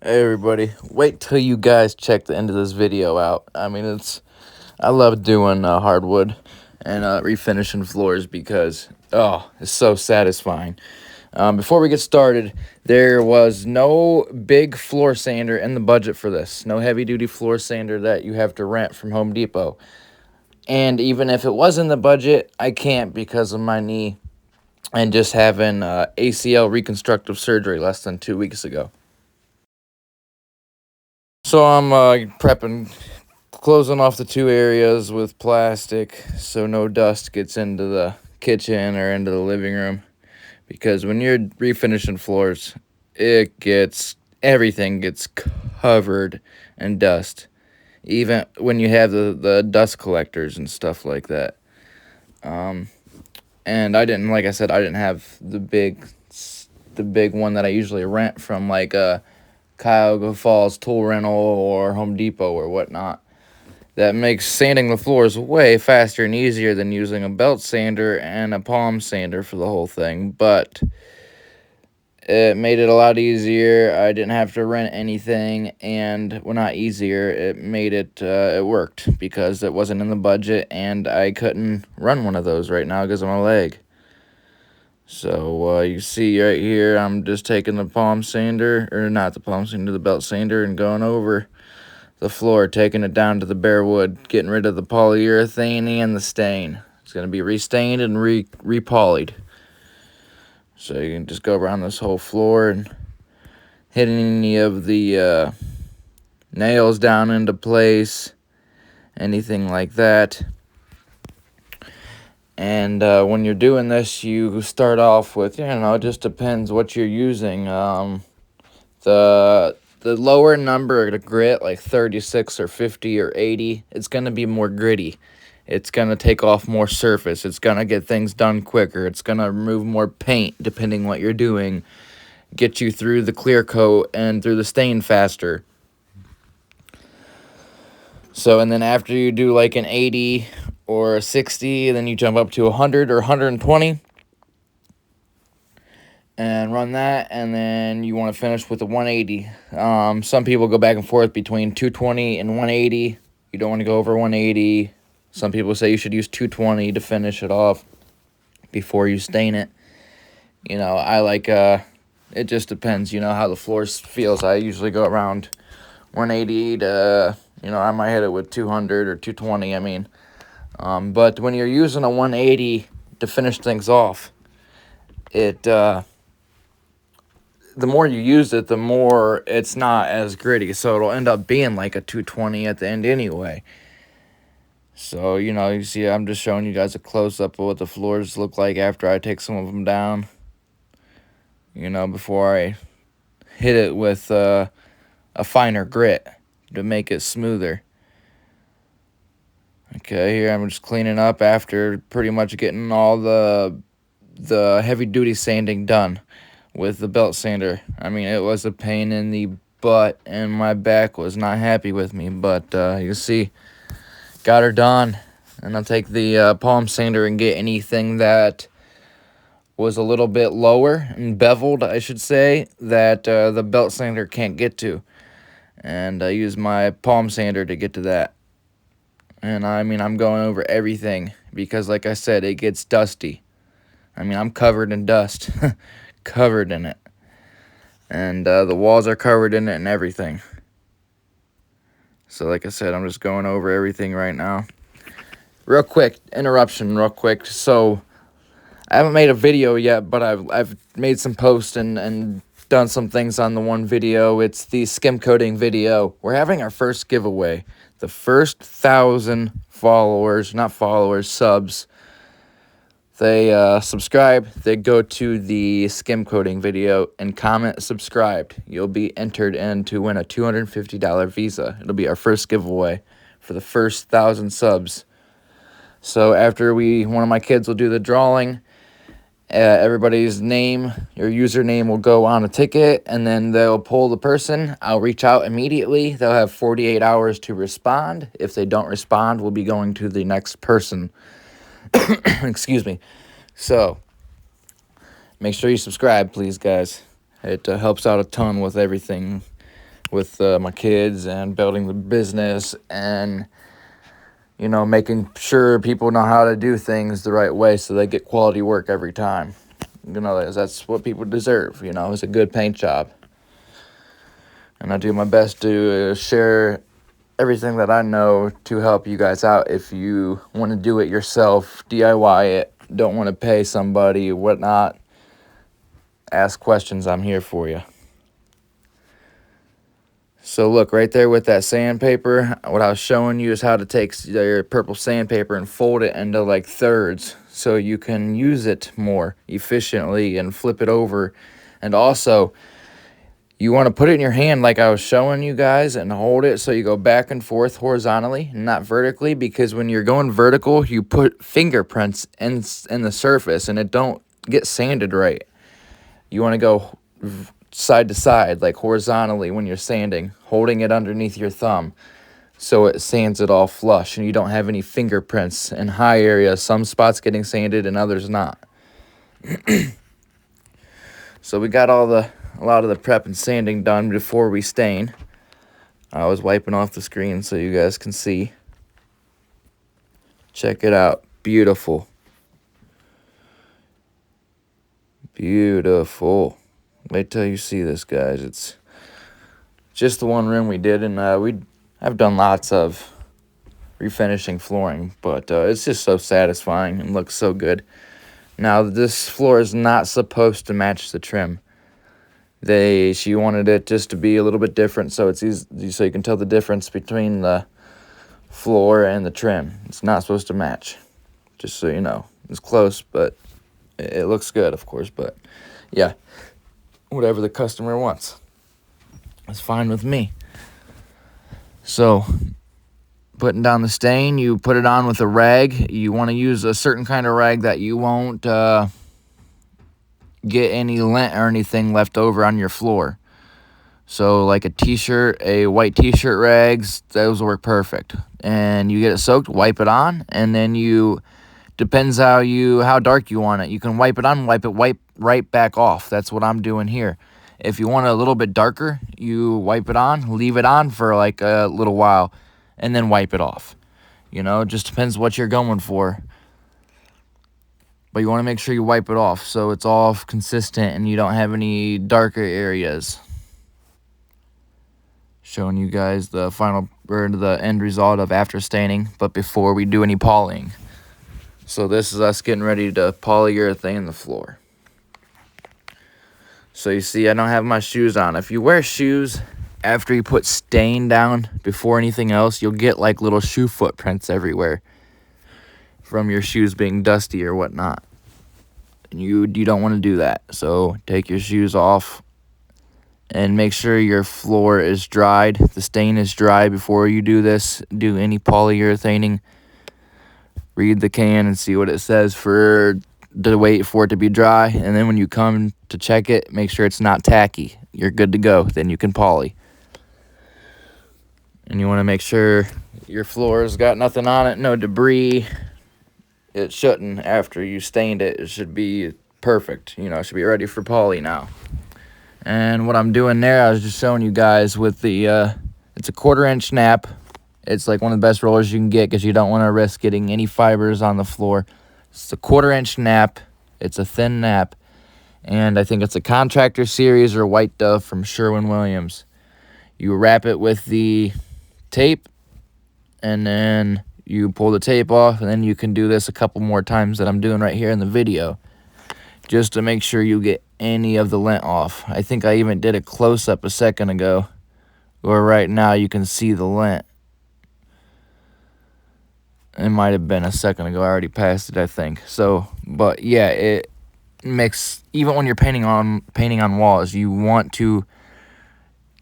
Hey everybody, wait till you guys check the end of this video out. I love doing hardwood and refinishing floors because, it's so satisfying. Before we get started, there was no big floor sander in the budget for this. No heavy duty floor sander that you have to rent from Home Depot. And even if it was in the budget, I can't because of my knee and just having ACL reconstructive surgery less than 2 weeks ago. So I'm prepping, closing off the two areas with plastic so no dust gets into the kitchen or into the living room. Because when you're refinishing floors, everything gets covered in dust. Even when you have the dust collectors and stuff like that. And like I said, I didn't have the big one that I usually rent from like Cuyahoga Falls Tool Rental or Home Depot or whatnot. That makes sanding the floors way faster and easier than using a belt sander and a palm sander for the whole thing. But it made it a lot easier. I didn't have to rent anything, and well, not easier. It made it worked because it wasn't in the budget, and I couldn't run one of those right now because of my leg. So you see right here, I'm just taking the palm sander, or not the palm sander, the belt sander, and going over the floor, taking it down to the bare wood, getting rid of the polyurethane and the stain. It's going to be restained and repolyed. So you can just go around this whole floor and hit any of the nails down into place, anything like that. And when you're doing this, you start off with, it just depends what you're using. The lower number, the grit, like 36 or 50 or 80, it's going to be more gritty. It's going to take off more surface. It's going to get things done quicker. It's going to remove more paint, depending what you're doing. Get you through the clear coat and through the stain faster. So, and then after you do like an 80 or a 60, then you jump up to 100 or 120. And run that, and then you want to finish with a 180. Some people go back and forth between 220 and 180. You don't want to go over 180. Some people say you should use 220 to finish it off before you stain it. I like, it just depends, how the floor feels. I usually go around 180 to, I might hit it with 200 or 220, But when you're using a 180 to finish things off, the more you use it, the more it's not as gritty. So it'll end up being like a 220 at the end anyway. So, you see, I'm just showing you guys a close-up of what the floors look like after I take some of them down. Before I hit it with a finer grit to make it smoother. Okay, here I'm just cleaning up after pretty much getting all the heavy-duty sanding done with the belt sander. It was a pain in the butt, and my back was not happy with me, but you see, got her done. And I'll take the palm sander and get anything that was a little bit lower and beveled, I should say, that the belt sander can't get to. And I use my palm sander to get to that. And I'm going over everything because, like I said, it gets dusty. I'm covered in dust. Covered in it. And the walls are covered in it and everything. So like I said, I'm just going over everything right now. Real quick, interruption real quick. So I haven't made a video yet, but I've made some posts and done some things on the one video. It's the skim coating video. We're having our first giveaway. The first 1,000 subs, they subscribe, they go to the skim coating video and comment subscribed. You'll be entered in to win a $250 Visa. It'll be our first giveaway for the first 1,000 subs. So after one of my kids will do the drawing, everybody's name, your username will go on a ticket, and then they'll pull the person. I'll reach out immediately. They'll have 48 hours to respond. If they don't respond, we'll be going to the next person. Excuse me. So make sure you subscribe, please, guys. It helps out a ton with everything. with my kids and building the business and, you know, making sure people know how to do things the right way so they get quality work every time. You know, that's what people deserve, you know, it's a good paint job. And I do my best to share everything that I know to help you guys out. If you want to do it yourself, DIY it, don't want to pay somebody, whatnot, ask questions, I'm here for you. So look, right there with that sandpaper, what I was showing you is how to take your purple sandpaper and fold it into like thirds so you can use it more efficiently and flip it over. And also, you want to put it in your hand like I was showing you guys and hold it so you go back and forth horizontally, not vertically, because when you're going vertical, you put fingerprints in the surface and it don't get sanded right. You want to go side to side, like horizontally when you're sanding, holding it underneath your thumb so it sands it all flush and you don't have any fingerprints in high areas, some spots getting sanded and others not. So we got a lot of the prep and sanding done before we stain. I was wiping off the screen so you guys can see. Check it out. Beautiful. Beautiful. Wait till you see this, guys. It's just the one room we did, and I've done lots of refinishing flooring, but it's just so satisfying and looks so good. Now, this floor is not supposed to match the trim. She wanted it just to be a little bit different, so it's easy, so you can tell the difference between the floor and the trim. It's not supposed to match, just so you know. It's close, but it looks good, of course, but yeah, whatever the customer wants, it's fine with me. So, putting down the stain, you put it on with a rag. You want to use a certain kind of rag that you won't get any lint or anything left over on your floor. So like a t-shirt, a white t-shirt rags, those work perfect. And you get it soaked, wipe it on, and then depends how dark you want it. You can wipe it on, wipe right back off. That's what I'm doing here. If you want it a little bit darker, you wipe it on, leave it on for like a little while, and then wipe it off. You know, it just depends what you're going for. But you want to make sure you wipe it off so it's all consistent and you don't have any darker areas. Showing you guys the the end result of after staining, but before we do any polying. So this is us getting ready to polyurethane the floor. So you see I don't have my shoes on. If you wear shoes after you put stain down before anything else, you'll get like little shoe footprints everywhere from your shoes being dusty or whatnot. And you don't want to do that. So take your shoes off and make sure your floor is dried. The stain is dry before you do any polyurethaning. Read the can and see what it says to wait for it to be dry. And then when you come to check it, make sure it's not tacky. You're good to go. Then you can poly. And you want to make sure your floor's got nothing on it, no debris. It shouldn't. After you stained it, it should be perfect. You know, it should be ready for poly now. And what I'm doing there, I was just showing you guys with the, it's a 1/4-inch nap. It's like one of the best rollers you can get because you don't want to risk getting any fibers on the floor. It's a 1/4-inch nap. It's a thin nap. And I think it's a Contractor Series or White Dove from Sherwin-Williams. You wrap it with the tape, and then you pull the tape off, and then you can do this a couple more times that I'm doing right here in the video, just to make sure you get any of the lint off. I think I even did a close-up a second ago, or right now you can see the lint. It might have been a second ago. I already passed it, I think. So, but yeah, it makes, even when you're painting on walls, you want to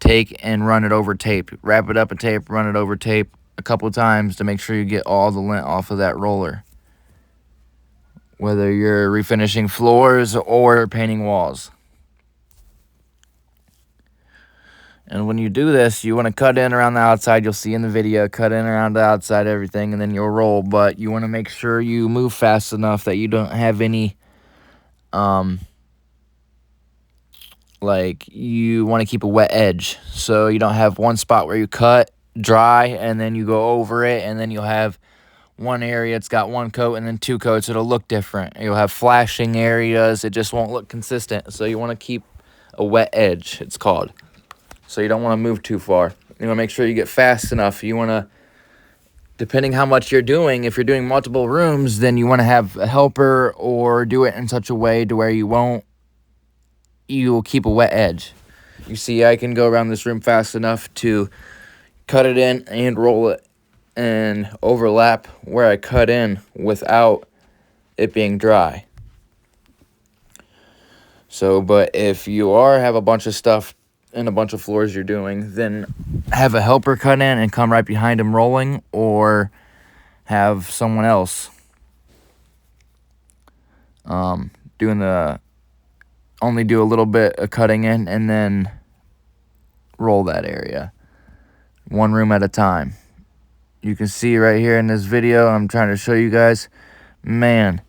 take and run it over tape. Wrap it up in tape, run it over tape a couple times to make sure you get all the lint off of that roller. Whether you're refinishing floors or painting walls. And when you do this, you want to cut in around the outside. You'll see in the video, cut in around the outside, everything, and then you'll roll. But you want to make sure you move fast enough that you don't have any, like like you want to keep a wet edge, so you don't have one spot where you cut dry and then you go over it, and then you'll have one area it's got one coat and then two coats. It'll look different. You'll have flashing areas. It just won't look consistent. So you want to keep a wet edge, it's called. So you don't want to move too far. You want to make sure you get fast enough. You want to, depending how much you're doing, if you're doing multiple rooms, then you want to have a helper or do it in such a way to where you'll keep a wet edge. You see, I can go around this room fast enough to cut it in and roll it and overlap where I cut in without it being dry. So, but if you have a bunch of stuff and a bunch of floors you're doing, then have a helper cut in and come right behind him rolling, or have someone else only do a little bit of cutting in and then roll that area, one room at a time. You can see right here in this video, I'm trying to show you guys, man,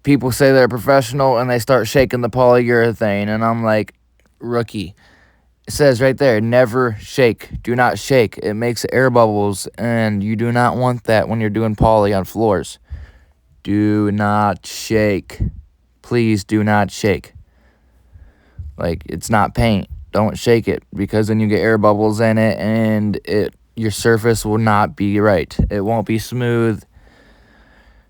people say they're professional and they start shaking the polyurethane, and I'm like, rookie. It says right there, never shake. Do not shake. It makes air bubbles, and you do not want that when you're doing poly on floors. Do not shake. Please do not shake. Like, it's not paint. Don't shake it, because then you get air bubbles in it, and your surface will not be right. It won't be smooth.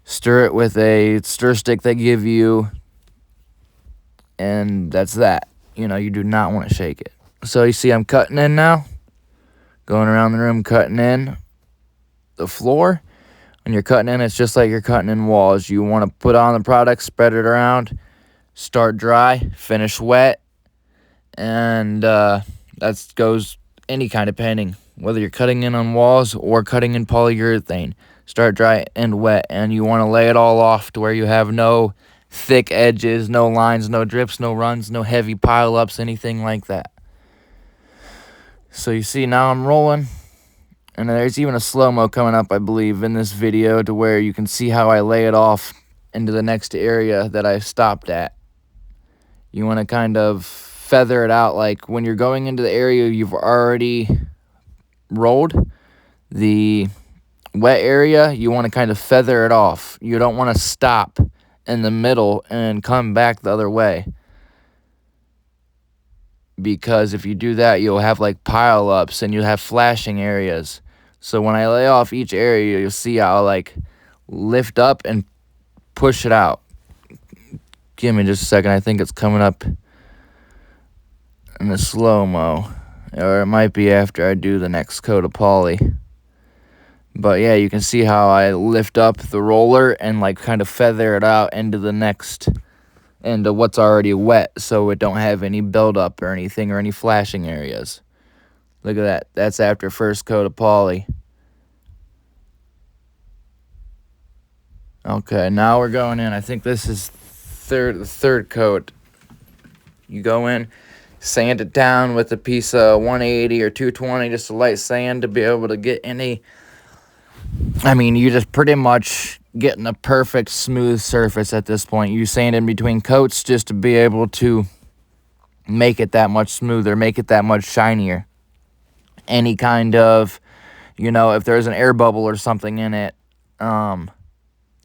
Stir it with a stir stick they give you, and that's that. You know, you do not want to shake it. So you see I'm cutting in now, going around the room cutting in the floor. When you're cutting in, it's just like you're cutting in walls. You want to put on the product, spread it around, start dry, finish wet, and that goes any kind of painting, whether you're cutting in on walls or cutting in polyurethane. Start dry and wet, and you want to lay it all off to where you have no thick edges, no lines, no drips, no runs, no heavy pile-ups, anything like that. So you see now I'm rolling, and there's even a slow-mo coming up, I believe, in this video, to where you can see how I lay it off into the next area that I stopped at. You want to kind of feather it out, like when you're going into the area you've already rolled, the wet area, you want to kind of feather it off. You don't want to stop in the middle and come back the other way, because if you do that, you'll have like pile-ups and you'll have flashing areas. So when I lay off each area, you'll see I'll like lift up and push it out. Give me just a second. I think it's coming up in the slow-mo, or it might be after I do the next coat of poly. But yeah, you can see how I lift up the roller and like kind of feather it out into the next, into what's already wet, so it don't have any buildup or anything or any flashing areas. Look at that. That's after first coat of poly. Okay, now we're going in. I think this is the third coat. You go in, sand it down with a piece of 180 or 220, just a light sand, to be able to get any, I mean, you just pretty much getting a perfect smooth surface at this point. You sand in between coats just to be able to make it that much smoother, make it that much shinier. Any kind of, you know, if there's an air bubble or something in it,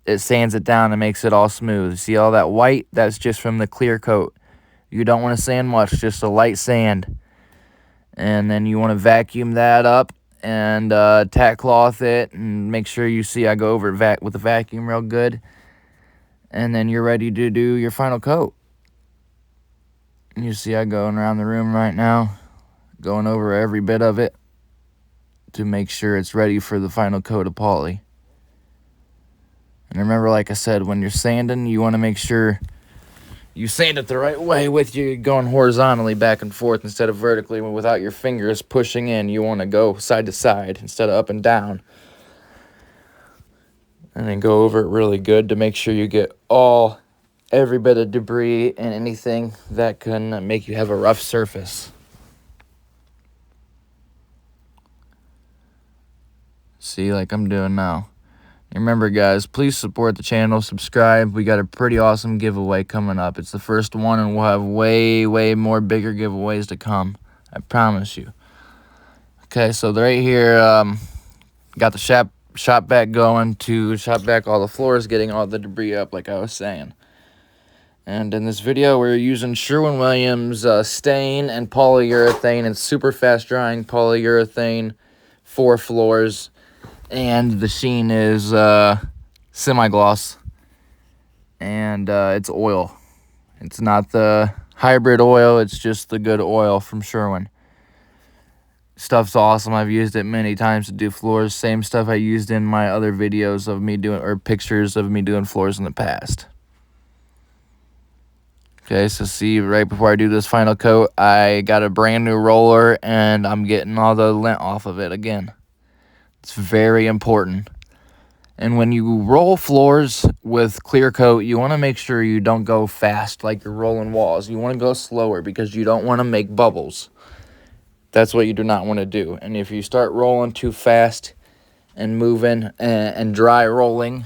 it sands it down and makes it all smooth. See all that white? That's just from the clear coat. You don't want to sand much, just a light sand. And then you want to vacuum that up and tack cloth it, and make sure you see I go over it with the vacuum real good. And then you're ready to do your final coat. You see I going around the room right now, going over every bit of it to make sure it's ready for the final coat of poly. And remember, like I said, when you're sanding, you want to make sure you sand it the right way, with you going horizontally back and forth instead of vertically, without your fingers pushing in. You want to go side to side instead of up and down. And then go over it really good to make sure you get every bit of debris and anything that can make you have a rough surface. See, like I'm doing now. Remember, guys, please support the channel, subscribe. We got a pretty awesome giveaway coming up. It's the first one, and we'll have way more bigger giveaways to come. I promise you. Okay, so right here, got the shop vac going to shop vac all the floors, getting all the debris up, like I was saying. And in this video, we're using Sherwin-Williams stain and polyurethane and super fast drying polyurethane for floors. And the sheen is semi-gloss, and it's oil. It's not the hybrid oil, it's just the good oil from Sherwin. Stuff's awesome. I've used it many times to do floors. Same stuff I used in my other videos of me doing, or pictures of me doing floors in the past. Okay, so see, right before I do this final coat, I got a brand new roller, and I'm getting all the lint off of it again. It's very important. And when you roll floors with clear coat, you want to make sure you don't go fast like you're rolling walls. You want to go slower because you don't want to make bubbles. That's what you do not want to do. And if you start rolling too fast and moving and dry rolling,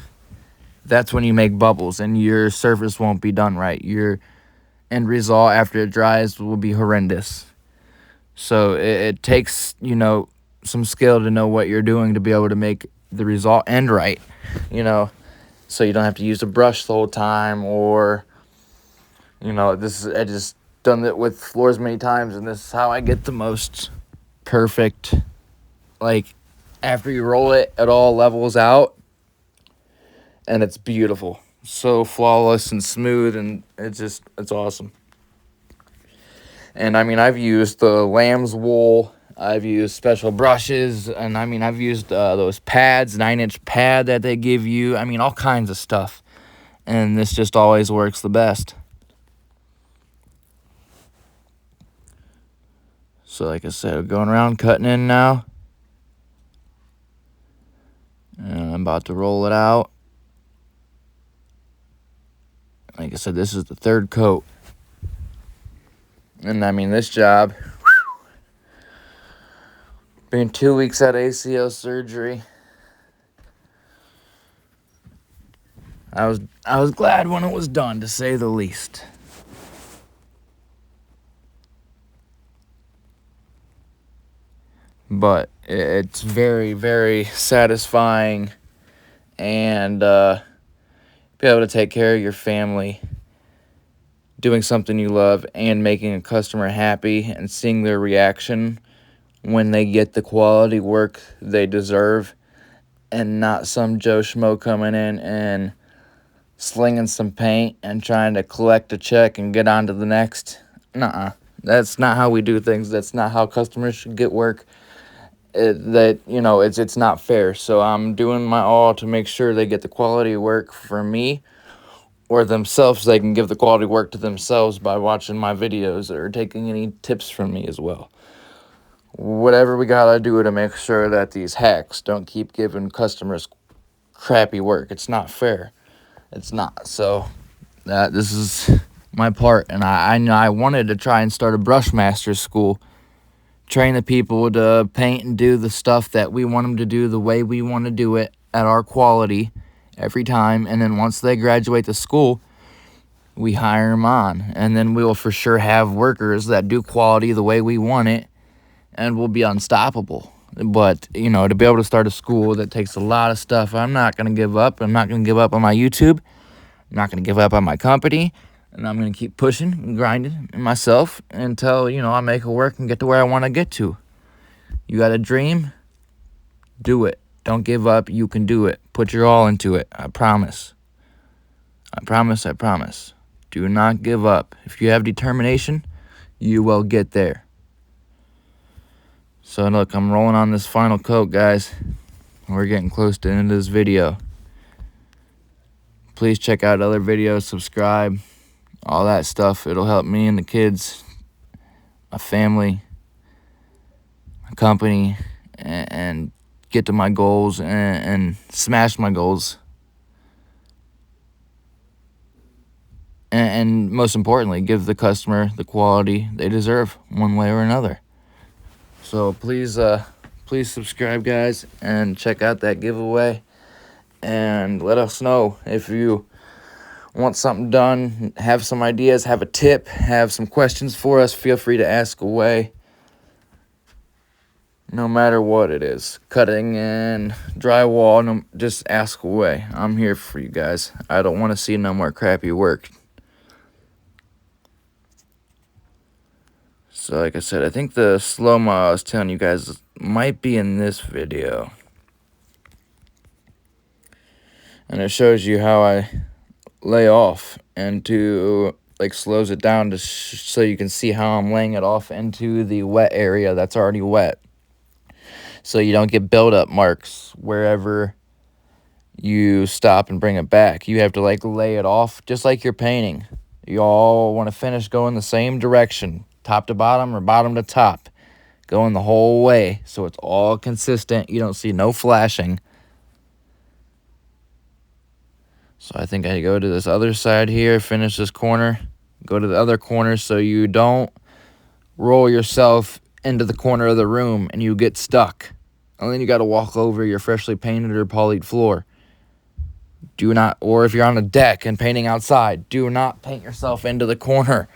that's when you make bubbles and your surface won't be done right. Your end result after it dries will be horrendous. So it takes, you know, some skill to know what you're doing to be able to make the result end right, you know, so you don't have to use a brush the whole time, or, you know, I just done it with floors many times, and this is how I get the most perfect, like, after you roll it, it all levels out, and it's beautiful, so flawless and smooth, and it's awesome. And I mean, I've used the lamb's wool, I've used special brushes, and I mean, I've used those pads, 9-inch pad that they give you. I mean, all kinds of stuff. And this just always works the best. So like I said, I'm going around cutting in now. And I'm about to roll it out. Like I said, this is the third coat. And I mean, this job, being 2 weeks out of ACL surgery, I was glad when it was done, to say the least. But it's very satisfying, and be able to take care of your family, doing something you love, and making a customer happy, and seeing their reaction when they get the quality work they deserve, and not some Joe Schmo coming in and slinging some paint and trying to collect a check and get on to the next. Nuh-uh. That's not how we do things. That's not how customers should get work. It's not fair. So I'm doing my all to make sure they get the quality work from me, or themselves. They can give the quality work to themselves by watching my videos or taking any tips from me as well. Whatever we gotta do to make sure that these hacks don't keep giving customers crappy work. It's not fair. It's not. So this is my part, and I wanted to try and start a brushmaster school, train the people to paint and do the stuff that we want them to do the way we want to do it at our quality every time. And then once they graduate the school, we hire them on, and then we will for sure have workers that do quality the way we want it, and we'll be unstoppable. But, you know, to be able to start a school, that takes a lot of stuff. I'm not going to give up. I'm not going to give up on my YouTube. I'm not going to give up on my company. And I'm going to keep pushing and grinding myself until, you know, I make it work and get to where I want to get to. You got a dream? Do it. Don't give up. You can do it. Put your all into it. I promise. I promise. I promise. Do not give up. If you have determination, you will get there. So look, I'm rolling on this final coat, guys. We're getting close to the end of this video. Please check out other videos, subscribe, all that stuff. It'll help me and the kids, my family, my company, and get to my goals and smash my goals. And most importantly, give the customer the quality they deserve one way or another. So please subscribe, guys, and check out that giveaway. and let us know if you want something done, have some ideas, have a tip, have some questions for us. Feel free to ask away. No matter what it is, cutting in drywall, no, just ask away. I'm here for you guys. I don't want to see no more crappy work. So like I said, I think the slow-mo I was telling you guys might be in this video. And it shows you how I lay off into, like, slows it down to so you can see how I'm laying it off into the wet area that's already wet. So you don't get buildup marks wherever you stop and bring it back. You have to, like, lay it off just like you're painting. You all want to finish going the same direction, top to bottom or bottom to top, going the whole way so it's all consistent. You don't see no flashing. So I think I go to this other side here, finish this corner, go to the other corner so you don't roll yourself into the corner of the room and you get stuck. And then you got to walk over your freshly painted or polyed floor. Do not, or if you're on a deck and painting outside, do not paint yourself into the corner.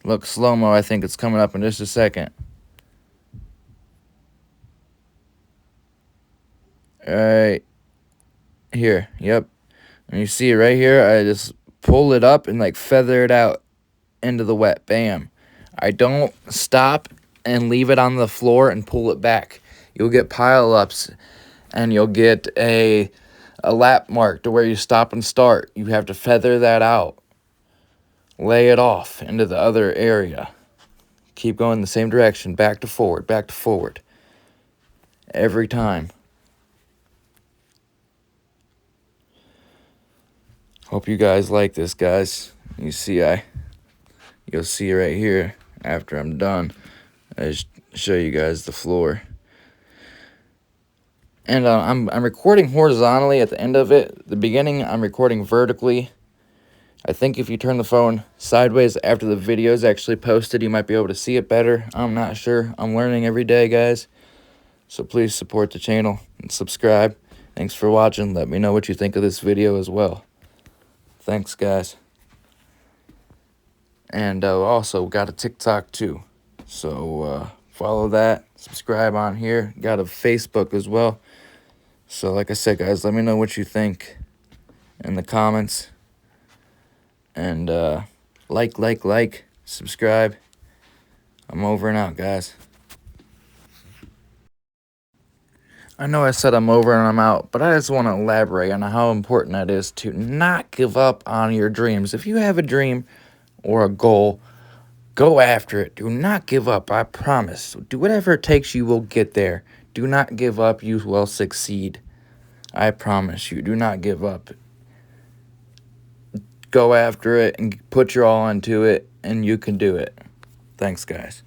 Look, slow-mo, I think it's coming up in just a second. Right here, yep. And you see it right here, I just pull it up and like feather it out into the wet, bam. I don't stop and leave it on the floor and pull it back. You'll get pile-ups and you'll get a lap mark to where you stop and start. You have to feather that out. Lay it off into the other area. Keep going the same direction, back to forward. Every time. Hope you guys like this, guys. You see, you'll see right here after I'm done. I just show you guys the floor. And I'm recording horizontally at the end of it. The beginning, I'm recording vertically. I think if you turn the phone sideways after the video is actually posted, you might be able to see it better. I'm not sure. I'm learning every day, guys. So please support the channel and subscribe. Thanks for watching. Let me know what you think of this video as well. Thanks, guys. And also got a TikTok too. So follow that. Subscribe on here. Got a Facebook as well. So like I said, guys, let me know what you think in the comments. And like, subscribe. I'm over and out, guys. I know I said I'm over and I'm out, but I just want to elaborate on how important it is to not give up on your dreams. If you have a dream or a goal, go after it. Do not give up, I promise. Do whatever it takes, you will get there. Do not give up, you will succeed. I promise you, do not give up. Go after it and put your all into it, and you can do it. Thanks, guys.